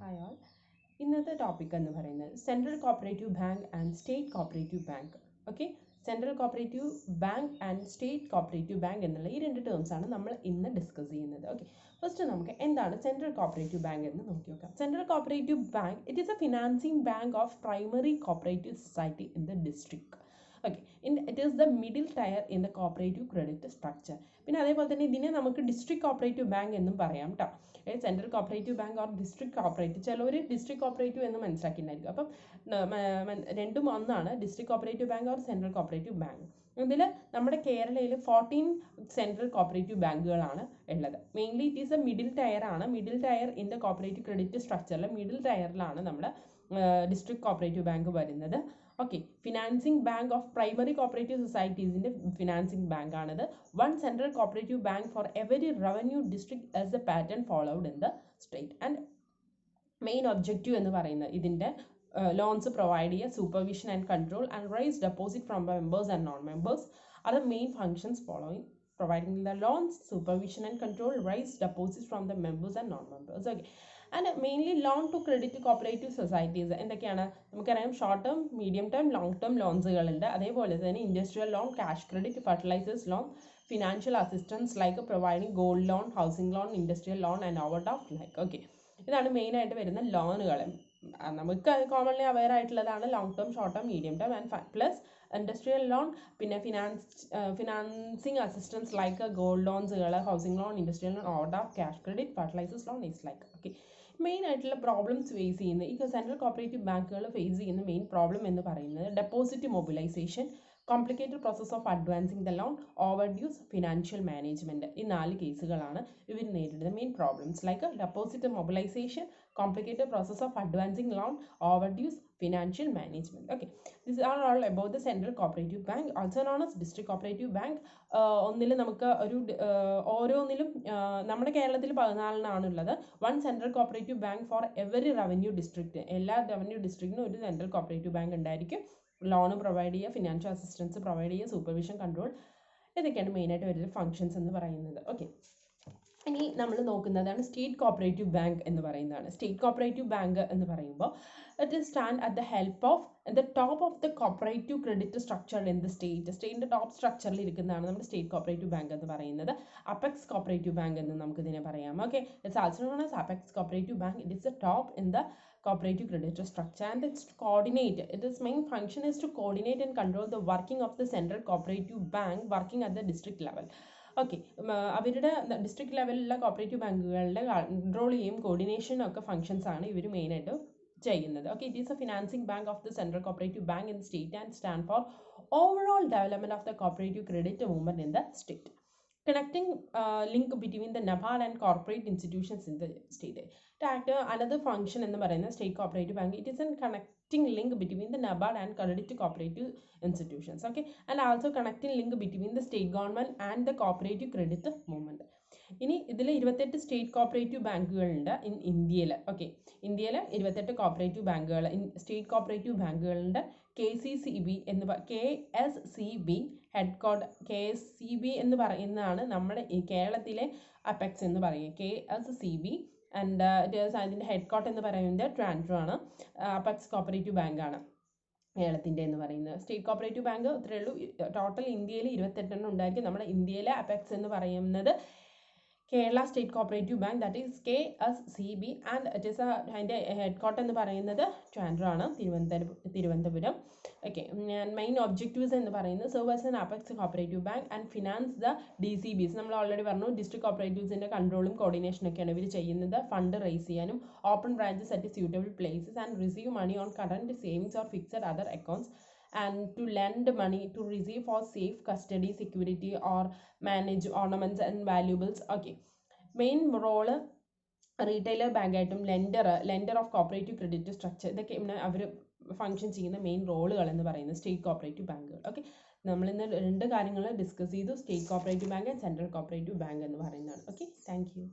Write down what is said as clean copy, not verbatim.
Hi all. ഇന്നത്തെ topic എന്ന് പറയുന്നത് central cooperative bank and state cooperative bank. Okay, central cooperative bank and state cooperative bank എന്നുള്ള ഈ രണ്ട് ടേംസ് ആണ് നമ്മൾ ഇന്ന് ഡിസ്കസ് ചെയ്യുന്നത്. ഓക്കെ, ഫസ്റ്റ് നമുക്ക് എന്താണ് സെൻട്രൽ കോപ്പറേറ്റീവ് ബാങ്ക് എന്ന് നോക്കി നോക്കാം. Central cooperative bank it is a financing bank of primary cooperative society in the district. Okay, it is the middle tier in the cooperative credit structure. പിന്നെ അതേപോലെ തന്നെ ഇതിനെ നമുക്ക് ഡിസ്ട്രിക്ട് കോപ്പറേറ്റീവ് ബാങ്ക് എന്നും പറയാം കേട്ടോ. Central cooperative bank or district cooperative, ചിലവർ district cooperative എന്ന് മനസ്സിലാക്കിയിട്ടുണ്ടായിരിക്കും. അപ്പം രണ്ടും ഒന്നാണ്, district cooperative bank or central cooperative bank. ഇതിൽ നമ്മുടെ കേരളയിൽ 14 സെൻട്രൽ കോപ്പറേറ്റീവ് ബാങ്കുകളാണ് ഉള്ളത്. Mainly it is a middle tier ആണ്. Middle tier in the cooperative credit സ്ട്രക്ചറിൽ മിഡിൽ ടയറിലാണ് നമ്മുടെ ഡിസ്ട്രിക്ട് കോപ്പറേറ്റീവ് ബാങ്ക് വരുന്നത്. Okay, financing bank of primary cooperative സൊസൈറ്റീസിൻ്റെ ഫിനാൻസിംഗ് ബാങ്ക് ആണിത്. One central cooperative bank for every revenue district as a pattern followed in the state. And main objective എന്ന് പറയുന്നത് ഇതിൻ്റെ loans provide ചെയ്യുക, supervision and control and raise deposit from members and non members are the main functions following providing the loans, supervision and control, raise deposits from the members and non-members. Okay, and mainly loan to credit cooperative societies എന്തൊക്കെയാണ് നമുക്കറിയാം. Short term, medium term, long term ലോൺസുകളുണ്ട്. അതേപോലെ തന്നെ industrial loan, cash credit, fertilisers loan, financial assistance like providing gold loan, housing loan, industrial loan and overdraft like. Okay, ഇതാണ് മെയിനായിട്ട് വരുന്ന ലോണുകൾ. നമുക്ക് കോമൺലി അവെയർ ആയിട്ടുള്ളതാണ് long term, short term, medium term and plus industrial loan, പിന്നെ financing assistance like gold ലോൺസുകൾ, housing loan, industrial loan, overdraft, cash credit, fertilisers loan is like. Okay, main ആയിട്ടുള്ള problems face ചെയ്യുന്ന ഈ central cooperative ബാങ്കുകൾ face ചെയ്യുന്ന main problem എന്ന് പറയുന്നത് deposit mobilisation, complicated process of advancing the loan, over dues, financial management. ഈ 4 കേസുകളാണ് ഇവർ നേരിടുന്ന main problems. Like deposit mobilisation, complicated process of advancing loan, overdues, financial management. Okay, these are all about the central cooperative bank, also known as district cooperative bank. ഒന്നിൽ നമുക്ക് ഒരു ഓരോന്നിലും നമ്മുടെ കേരളത്തിൽ 14 ഉള്ളത്. One central cooperative bank for every revenue district. എല്ലാ revenue ഡിസ്ട്രിക്റ്റിനും ഒരു central cooperative bank ഉണ്ടായിരിക്കും. ലോൺ പ്രൊവൈഡ് ചെയ്യുക, ഫിനാൻഷ്യൽ അസിസ്റ്റൻസ് പ്രൊവൈഡ് ചെയ്യുക, സൂപ്പർവിഷൻ, കൺട്രോൾ, ഇതൊക്കെയാണ് മെയിനായിട്ട് വരുന്ന ഫങ്ഷൻസ് എന്ന് പറയുന്നത്. ഓക്കെ, ഇനി നമ്മൾ നോക്കുന്നതാണ് സ്റ്റേറ്റ് കോപ്പറേറ്റീവ് ബാങ്ക് എന്ന് പറയുന്നതാണ്. സ്റ്റേറ്റ് കോപ്പറേറ്റീവ് ബാങ്ക് എന്ന് പറയുമ്പോൾ it stand at the help of the top of the cooperative credit structure in the state. സ്റ്റേറ്റിൻ്റെ ടോപ്പ് സ്ട്രക്ചറിൽ ഇരിക്കുന്നതാണ് നമ്മുടെ സ്റ്റേറ്റ് കോപ്പറേറ്റീവ് ബാങ്ക് എന്ന് പറയുന്നത്. അപെക്സ് കോപ്പറേറ്റീവ് ബാങ്ക് എന്ന് നമുക്ക് ഇതിനെ പറയാം. Okay, it's also known as apex cooperative bank. It is the top in the cooperative credit structure and it's to coordinate. Its main function is to coordinate and control the working of the central cooperative bank working at the district level. Okay, അവരുടെ district ലെവലിലുള്ള cooperative ബാങ്കുകളുടെ control ചെയ്യും, coordination ഒക്കെ functions ആണ് ഇവർ മെയിനായിട്ട് ചെയ്യുന്നത്. Okay, it is a financing bank of the central cooperative bank in state and stand for overall development of the cooperative credit movement in the state. Connecting link between the NABARD and corporate institutions in the state. To act another function in the state cooperative bank, it is a connecting link between the NABARD and credit cooperative institutions. Okay, and also connecting link between the state government and the cooperative credit movement. ഇനി ഇതിൽ 28 state cooperative ബാങ്കുകളുണ്ട് in ഇന്ത്യയിൽ. Okay, ഇന്ത്യയിൽ 28 cooperative ബാങ്കുകൾ, state cooperative ബാങ്കുകളുണ്ട്. KCCB എന്ന് KSCB headquarter KSCB എന്ന് പറയുന്നതാണ് നമ്മുടെ കേരളത്തിലെ അപെക്സ് എന്ന് പറയുക. KSCB ആൻഡ് അതിൻ്റെ ഹെഡ്ക്വാർട്ടർ എന്ന് പറയുന്നത് ട്രാൻഡ്രം ആണ്. അപെക്സ് കോപ്പറേറ്റീവ് ബാങ്കാണ് കേരളത്തിൻ്റെ എന്ന് പറയുന്നത്. സ്റ്റേറ്റ് കോപ്പറേറ്റീവ് ബാങ്ക് ഇത്രയേ ഉള്ളൂ. ടോട്ടൽ ഇന്ത്യയിൽ 28 ഉണ്ടായിരിക്കും. നമ്മുടെ ഇന്ത്യയിലെ അപെക്സ് എന്ന് പറയുന്നത് Kerala state cooperative bank, that is KSCB and it is അതിൻ്റെ ഹെഡ്ക്വാർട്ടർ എന്ന് പറയുന്നത് ട്രാൻഡ്രം ആണ്, തിരുവനന്തപുരം. ഓക്കെ, മെയിൻ ഒബ്ജക്റ്റീവ്സ് എന്ന് പറയുന്നത് serve as an apex cooperative bank and finance the DCBs. നമ്മൾ ഓൾറെഡി പറഞ്ഞു, ഡിസ്ട്രിക്ട് കോപ്പറേറ്റീവ്സിൻ്റെ കൺട്രോളും കോർഡിനേഷനൊക്കെയാണ് ഇവർ ചെയ്യുന്നത്. ഫണ്ട് റേസ് ചെയ്യാനും, open branches at suitable places and receive money on current savings or fixed other accounts and to lend money to receive for safe custody, security or manage ornaments and valuables. Okay, main role retailer ബാങ്കായിട്ടും lender of cooperative credit structure, ഇതൊക്കെ അവർ function ചെയ്യുന്ന main റോളുകൾ എന്ന് പറയുന്നത് state cooperative ബാങ്കുകൾ. Okay, നമ്മളിന്ന് 2 കാര്യങ്ങൾ ഡിസ്കസ് ചെയ്തു, state cooperative bank and central cooperative bank എന്ന് പറയുന്നതാണ്. Okay, thank you.